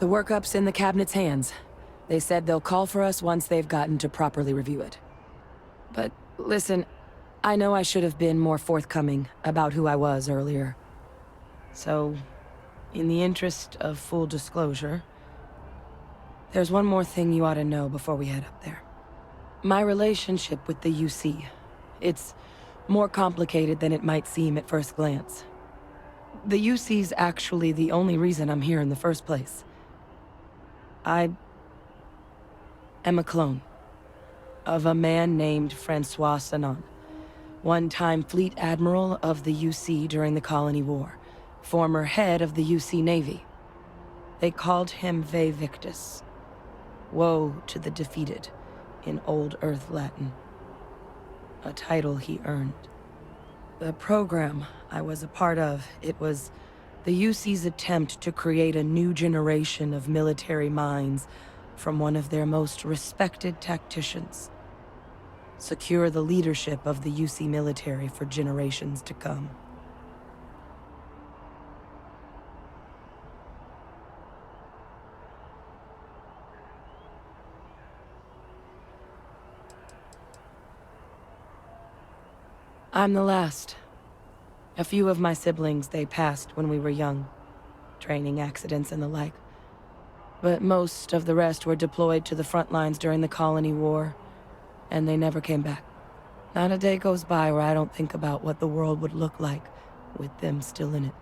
workup's in the cabinet's hands. They said they'll call for us once they've gotten to properly review it. But listen, I know I should have been more forthcoming about who I was earlier. So, in the interest of full disclosure, there's one more thing you ought to know before we head up there. My relationship with the UC, it's more complicated than it might seem at first glance. The UC's actually the only reason I'm here in the first place. I am a clone of a man named Francois Sanon, one-time fleet admiral of the UC during the Colony War, former head of the UC Navy. They called him Ve Victus, woe to the defeated, in Old Earth Latin, a title he earned. The program I was a part of, it was the UC's attempt to create a new generation of military minds from one of their most respected tacticians. Secure the leadership of the UC military for generations to come. I'm the last. A few of my siblings, they passed when we were young. Training accidents and the like. But most of the rest were deployed to the front lines during the Colony War, and they never came back. Not a day goes by where I don't think about what the world would look like with them still in it.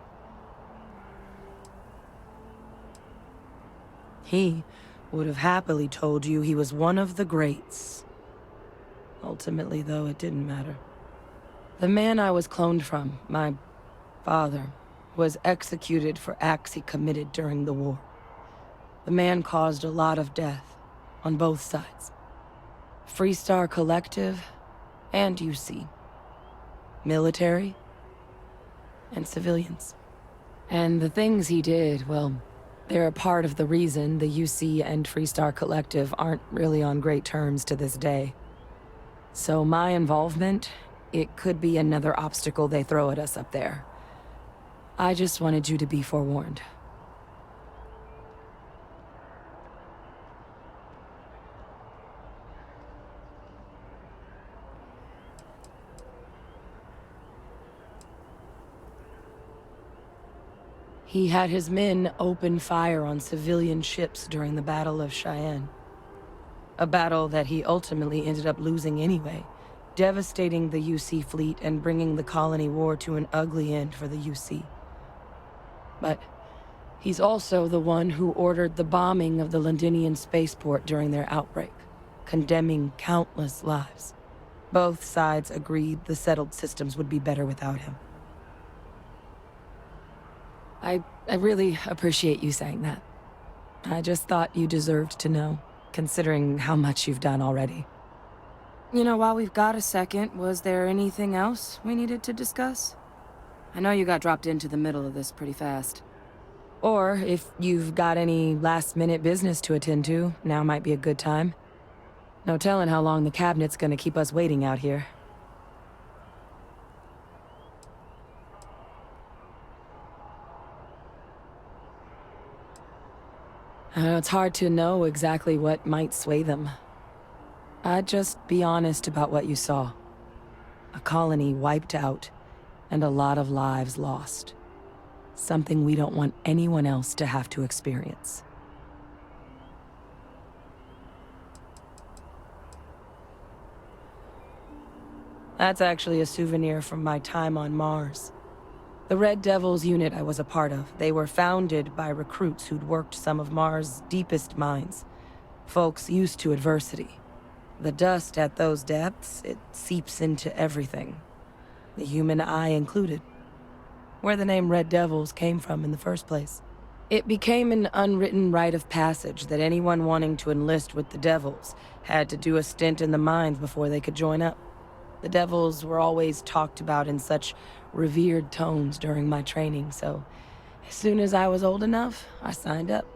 He would have happily told you he was one of the greats. Ultimately, though, it didn't matter. The man I was cloned from, my father, was executed for acts he committed during the war. The man caused a lot of death, on both sides. Freestar Collective and UC. Military and civilians. And the things he did, well, they're a part of the reason the UC and Freestar Collective aren't really on great terms to this day. So my involvement, it could be another obstacle they throw at us up there. I just wanted you to be forewarned. He had his men open fire on civilian ships during the Battle of Cheyenne. A battle that he ultimately ended up losing anyway, devastating the UC fleet and bringing the Colony War to an ugly end for the UC. But he's also the one who ordered the bombing of the Londinian spaceport during their outbreak, condemning countless lives. Both sides agreed the settled systems would be better without him. I really appreciate you saying that. I just thought you deserved to know, considering how much you've done already. You know, while we've got a second, was there anything else we needed to discuss? I know you got dropped into the middle of this pretty fast. Or, if you've got any last-minute business to attend to, now might be a good time. No telling how long the cabinet's gonna keep us waiting out here. It's hard to know exactly what might sway them. I'd just be honest about what you saw. A colony wiped out, and a lot of lives lost. Something we don't want anyone else to have to experience. That's actually a souvenir from my time on Mars. The Red Devils unit I was a part of, they were founded by recruits who'd worked some of Mars' deepest mines. Folks used to adversity. The dust at those depths, it seeps into everything. The human eye included. Where the name Red Devils came from in the first place. It became an unwritten rite of passage that anyone wanting to enlist with the Devils had to do a stint in the mines before they could join up. The Devils were always talked about in such revered tones during my training, so as soon as I was old enough, I signed up.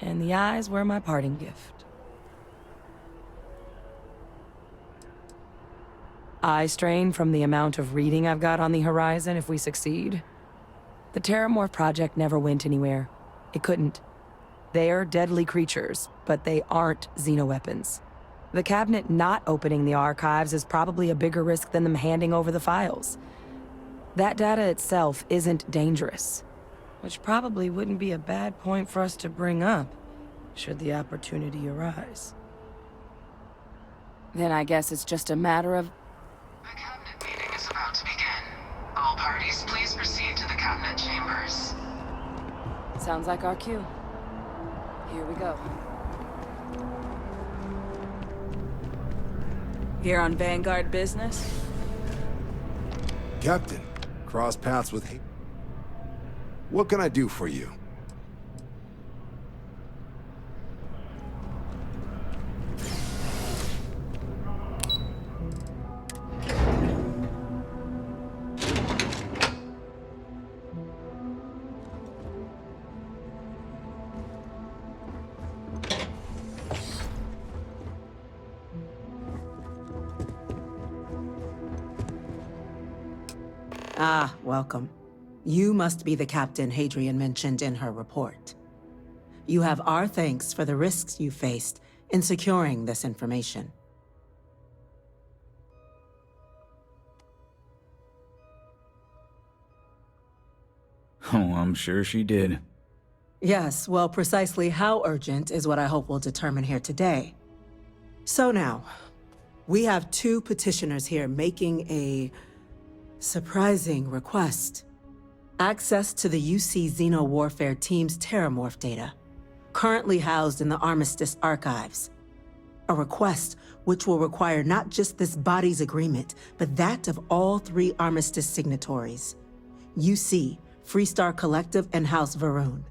And the eyes were my parting gift. Eye strain from the amount of reading I've got on the horizon if we succeed. The Terramorph project never went anywhere. It couldn't. They're deadly creatures, but they aren't xenoweapons. The cabinet not opening the archives is probably a bigger risk than them handing over the files. That data itself isn't dangerous, which probably wouldn't be a bad point for us to bring up, should the opportunity arise. Then I guess it's just a matter of... The cabinet meeting is about to begin. All parties, please proceed to the cabinet chambers. Sounds like our cue. Here we go. Here on Vanguard business? Captain, cross paths with... What can I do for you? Ah, welcome. You must be the captain Hadrian mentioned in her report. You have our thanks for the risks you faced in securing this information. Oh, I'm sure she did. Yes, well, precisely how urgent is what I hope we'll determine here today. So now, we have two petitioners here making a surprising request. Access to the UC Xeno Warfare Team's Terramorph data, currently housed in the Armistice archives. A request which will require not just this body's agreement, but that of all three Armistice signatories. UC, Freestar Collective, and House Varun.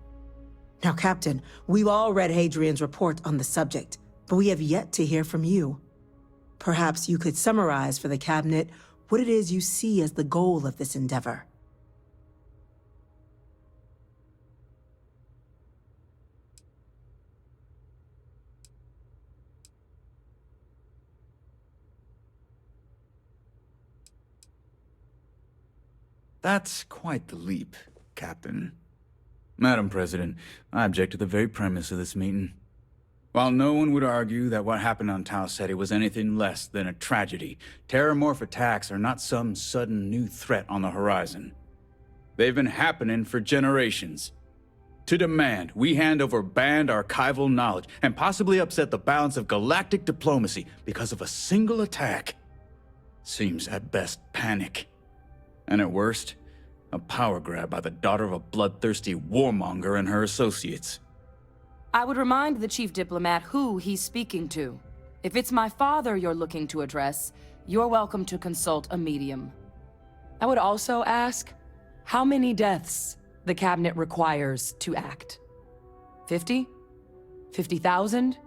Now, Captain, we've all read Hadrian's report on the subject, but we have yet to hear from you. Perhaps you could summarize for the Cabinet what it is you see as the goal of this endeavor. That's quite the leap, Captain. Madam President, I object to the very premise of this meeting. While no one would argue that what happened on Tau Ceti was anything less than a tragedy, terramorph attacks are not some sudden new threat on the horizon. They've been happening for generations. To demand we hand over banned archival knowledge and possibly upset the balance of galactic diplomacy because of a single attack seems at best panic. And at worst, a power grab by the daughter of a bloodthirsty warmonger and her associates. I would remind the chief diplomat who he's speaking to. If it's my father you're looking to address, you're welcome to consult a medium. I would also ask how many deaths the cabinet requires to act. 50? 50,000?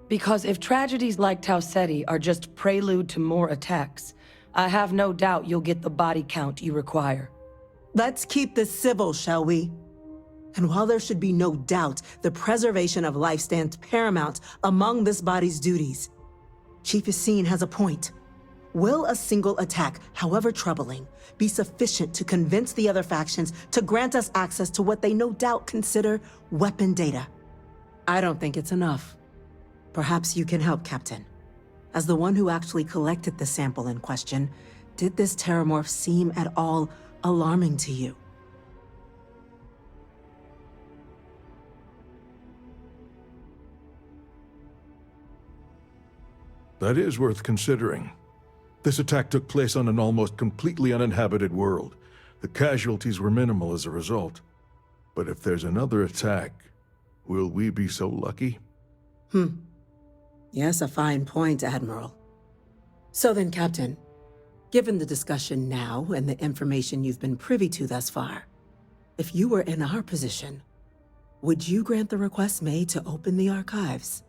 Because if tragedies like Tau Ceti are just prelude to more attacks, I have no doubt you'll get the body count you require. Let's keep this civil, shall we? And while there should be no doubt the preservation of life stands paramount among this body's duties, Chief Yassine has a point. Will a single attack, however troubling, be sufficient to convince the other factions to grant us access to what they no doubt consider weapon data? I don't think it's enough. Perhaps you can help, Captain. As the one who actually collected the sample in question, did this terramorph seem at all alarming to you? That is worth considering. This attack took place on an almost completely uninhabited world. The casualties were minimal as a result. But if there's another attack, will we be so lucky? Yes, a fine point, Admiral. So then, Captain, given the discussion now and the information you've been privy to thus far, if you were in our position, would you grant the request made to open the archives?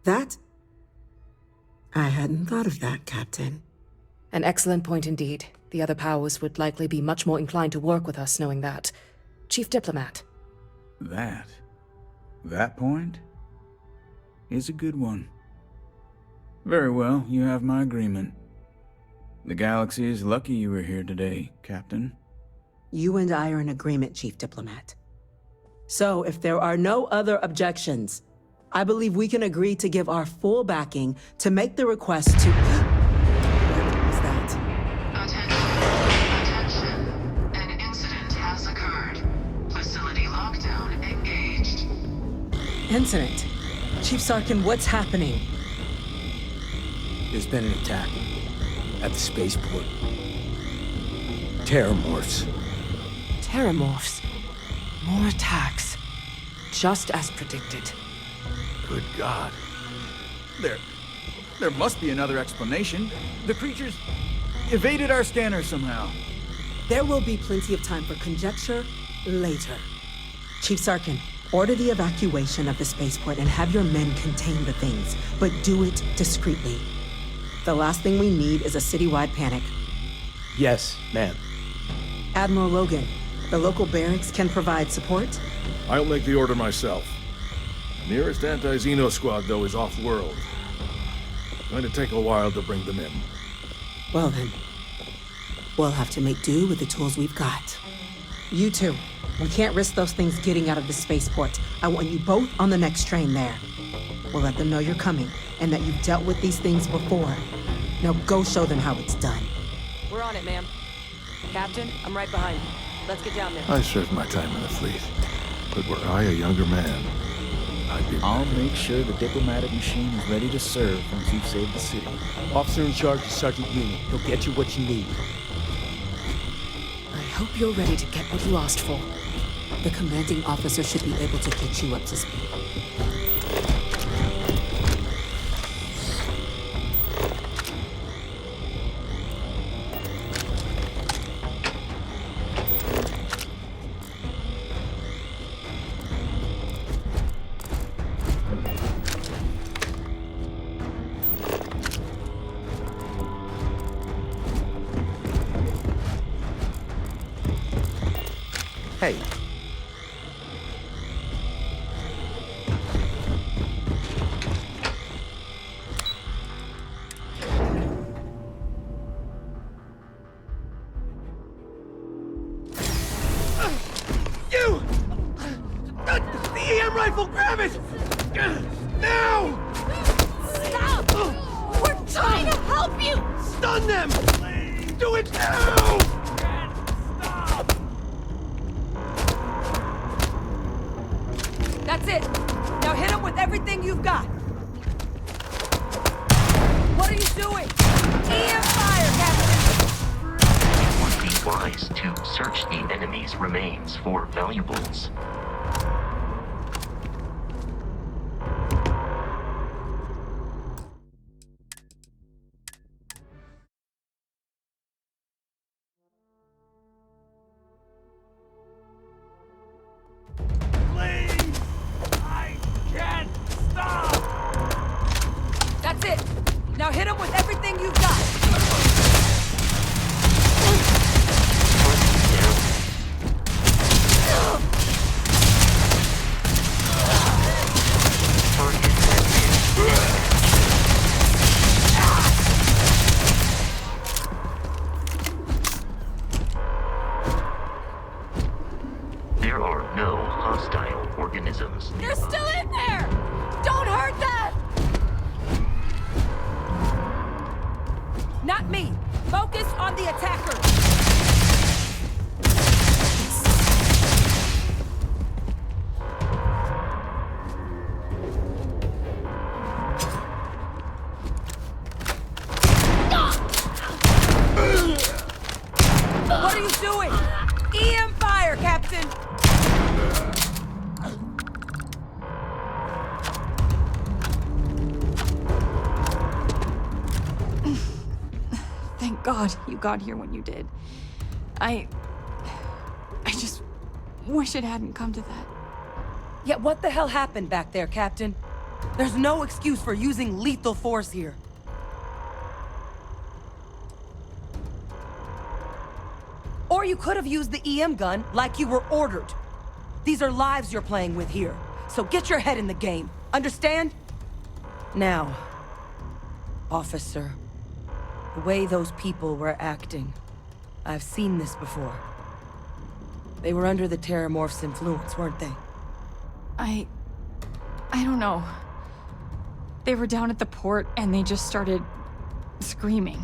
That? I hadn't thought of that, Captain. An excellent point indeed. The other powers would likely be much more inclined to work with us knowing that. Chief Diplomat. That point is a good one. Very well, you have my agreement. The galaxy is lucky you were here today, Captain. You and I are in agreement, Chief Diplomat. So, if there are no other objections, I believe we can agree to give our full backing to make the request to... What was that? Attention. An incident has occurred. Facility lockdown engaged. Incident. Chief Sarkin, what's happening? There's been an attack at the spaceport. Terramorphs. Terramorphs. More attacks. Just as predicted. Good God. There must be another explanation. The creatures evaded our scanner somehow. There will be plenty of time for conjecture later. Chief Sarkin, order the evacuation of the spaceport and have your men contain the things, but do it discreetly. The last thing we need is a citywide panic. Yes, ma'am. Admiral Logan, the local barracks can provide support? I'll make the order myself. Nearest anti-Xeno squad, though, is off-world. Going to take a while to bring them in. Well then, we'll have to make do with the tools we've got. You two, we can't risk those things getting out of the spaceport. I want you both on the next train there. We'll let them know you're coming, and that you've dealt with these things before. Now go show them how it's done. We're on it, ma'am. Captain, I'm right behind you. Let's get down there. I served my time in the fleet, but were I a younger man, I'd be... I'll make sure the diplomatic machine is ready to serve once you've saved the city. Officer in charge is Sergeant Union. He'll get you what you need. I hope you're ready to get what you asked for. The commanding officer should be able to get you up to speed. Hey. You! The EM rifle, grab it! Now! Stop! We're trying to help you! Stun them! Do it now! That's it. Now hit him with everything you've got. What are you doing? EM fire, Captain! It would be wise to search the enemy's remains for valuables. That's it. Now hit him with everything you've got. There are no hostile organisms. They're still in there! Don't hurt them! Not me. Focus on the attacker. What are you doing? EM fire, Captain! Thank God you got here when you did. I just wish it hadn't come to that. Yeah, what the hell happened back there, Captain? There's no excuse for using lethal force here. you could have used the EM gun like you were ordered. These are lives you're playing with here, so get your head in the game. Understand? Now, officer, the way those people were acting, I've seen this before. They were under the Terramorph's influence, weren't they? I don't know. They were down at the port and they just started screaming.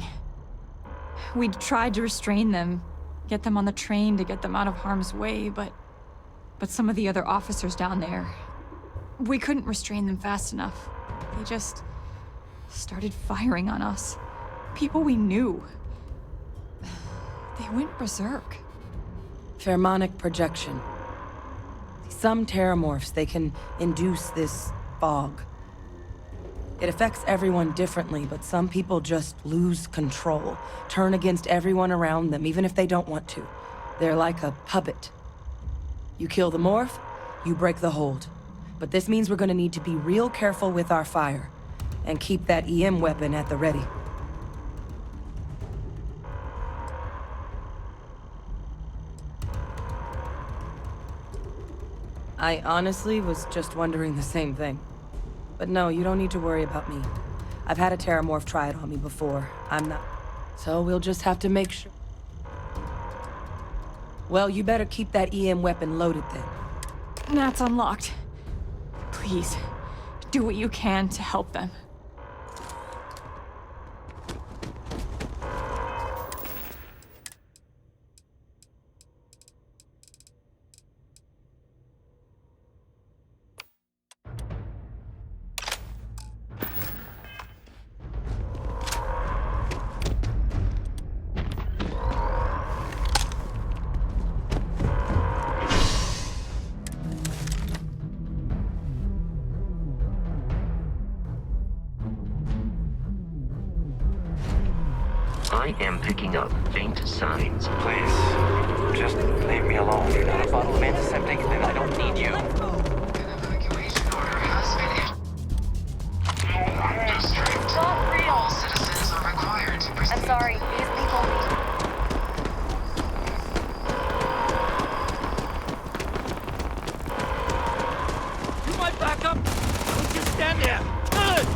We tried to restrain them, get them on the train to get them out of harm's way, but some of the other officers down there, we couldn't restrain them fast enough. They just started firing on us. People we knew. They went berserk. Pheromonic projection. Some Terramorphs, they can induce this fog. It affects everyone differently, but some people just lose control, turn against everyone around them, even if they don't want to. They're like a puppet. You kill the morph, you break the hold. But this means we're gonna need to be real careful with our fire, and keep that EM weapon at the ready. I honestly was just wondering the same thing. But no, you don't need to worry about me. I've had a Terramorph try it on me before. I'm not. So we'll just have to make sure. Well, you better keep that EM weapon loaded then. That's unlocked. Please, do what you can to help them. I am picking up faint signs. Please, just leave me alone. You're not a bottle of antiseptic, then I don't need you. An evacuation order has been issued. District. Not real. All citizens are required to proceed. I'm sorry. These people You might back up. Don't just stand there. Good.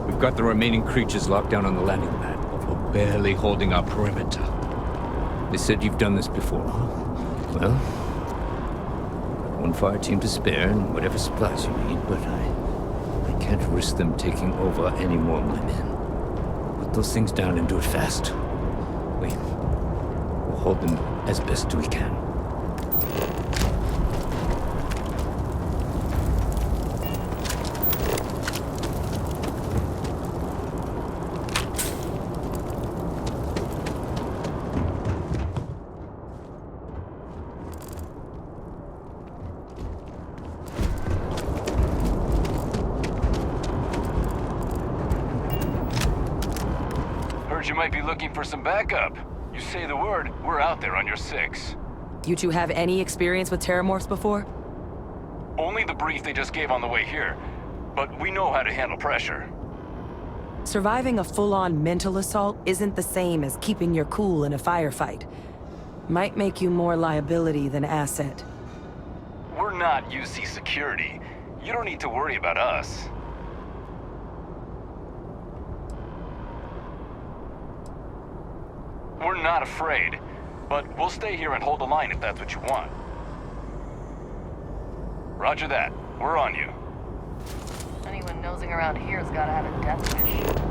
We've got the remaining creatures locked down on the landing pad, but we're barely holding our perimeter. They said you've done this before, huh? Well, got one fire team to spare and whatever supplies you need, but I can't risk them taking over any more of my men. Put those things down and do it fast. We'll hold them as best we can. you might be looking for some backup. You say the word, we're out there on your 6. You two have any experience with terramorphs before? Only the brief they just gave on the way here, but we know how to handle pressure. Surviving a full-on mental assault isn't the same as keeping your cool in a firefight. Might make you more liability than asset. We're not UC security. You don't need to worry about us. We're not afraid, but we'll stay here and hold the line if that's what you want. Roger that. We're on you. Anyone nosing around here's gotta have a death wish.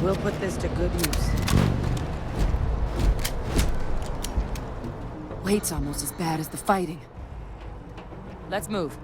We'll put this to good use. Wait's almost as bad as the fighting. Let's move.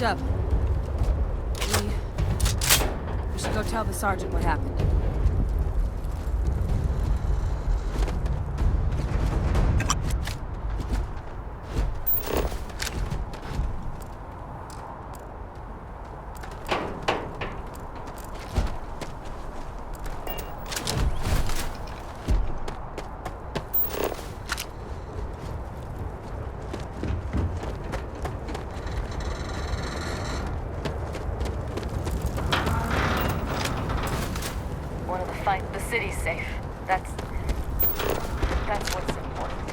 Next up, we should go tell the sergeant what happened. The city's safe. That's what's important.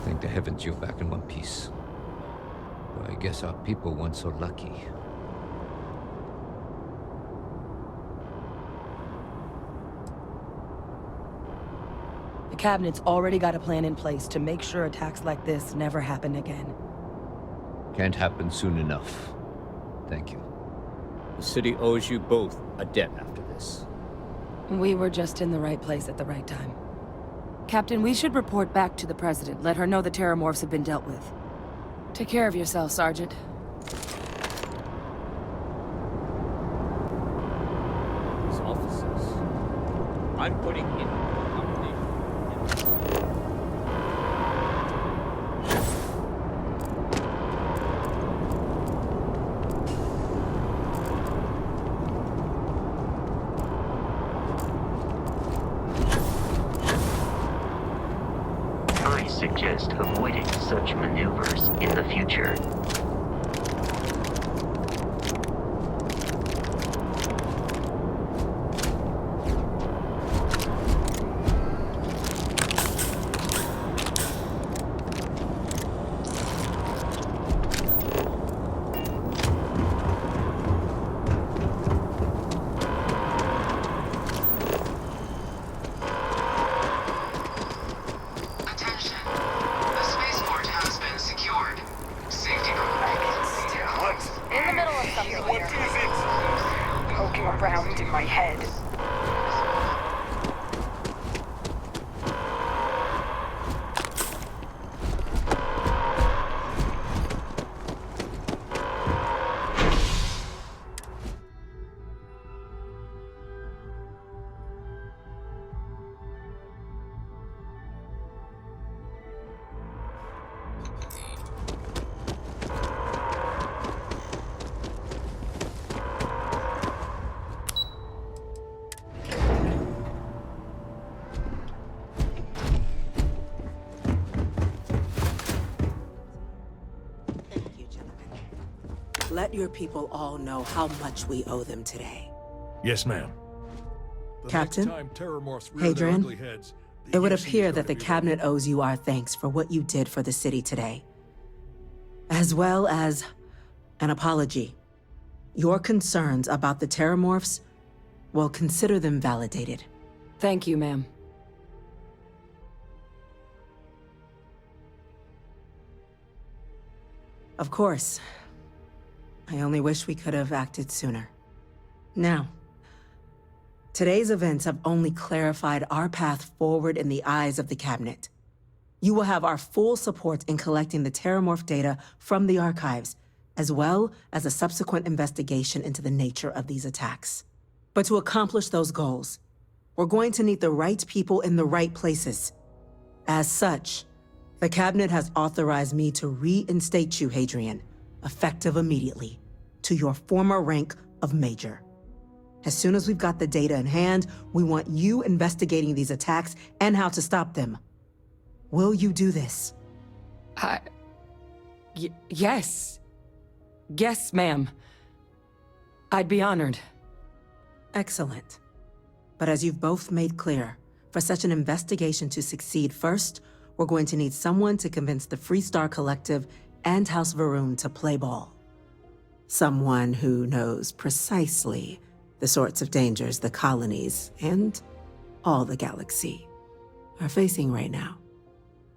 Thank the heavens you're back in one piece. Well, I guess our people weren't so lucky. The Cabinet's already got a plan in place to make sure attacks like this never happen again. Can't happen soon enough. Thank you. The city owes you both a debt after this. We were just in the right place at the right time. Captain, we should report back to the President. Let her know the Terramorphs have been dealt with. Take care of yourself, Sergeant. These officers. I'm putting in suggest avoiding such maneuvers in the future. Around in my head. Let your people all know how much we owe them today. Yes, ma'am. Captain, Hadrian, it would appear that the Cabinet owes you our thanks for what you did for the city today, as well as an apology. Your concerns about the Terramorphs, well, consider them validated. Thank you, ma'am. Of course. I only wish we could have acted sooner. Now, today's events have only clarified our path forward in the eyes of the Cabinet. You will have our full support in collecting the Terramorph data from the archives, as well as a subsequent investigation into the nature of these attacks. But to accomplish those goals, we're going to need the right people in the right places. As such, the Cabinet has authorized me to reinstate you, Hadrian, effective immediately, to your former rank of Major. As soon as we've got the data in hand, we want you investigating these attacks and how to stop them. Will you do this? Yes. Yes, ma'am. I'd be honored. Excellent. But as you've both made clear, for such an investigation to succeed first, we're going to need someone to convince the Freestar Collective and House Varun to play ball. Someone who knows precisely the sorts of dangers the colonies and all the galaxy are facing right now.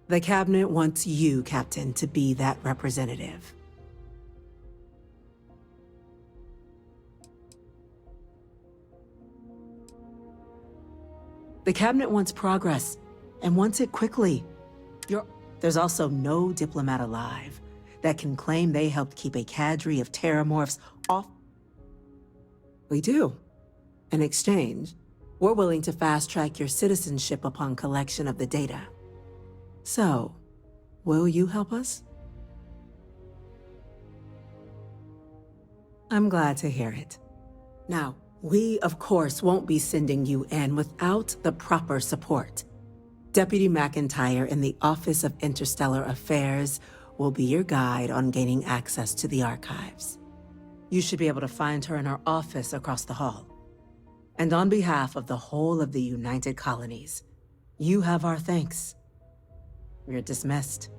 The Cabinet wants you, Captain, to be that representative. The cabinet wants progress, and wants it quickly. There's also no diplomat alive that can claim they helped keep a cadre of terramorphs off. We do. In exchange, we're willing to fast-track your citizenship upon collection of the data. So, will you help us? I'm glad to hear it. Now, we, of course, won't be sending you in without the proper support. Deputy McIntyre in the Office of Interstellar Affairs will be your guide on gaining access to the archives. You should be able to find her in her office across the hall. And on behalf of the whole of the United Colonies, you have our thanks. You're dismissed.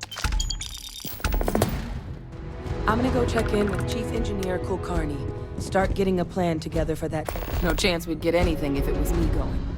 I'm gonna go check in with Chief Engineer Kulkarni. Start getting a plan together for that. No chance we'd get anything if it was me going.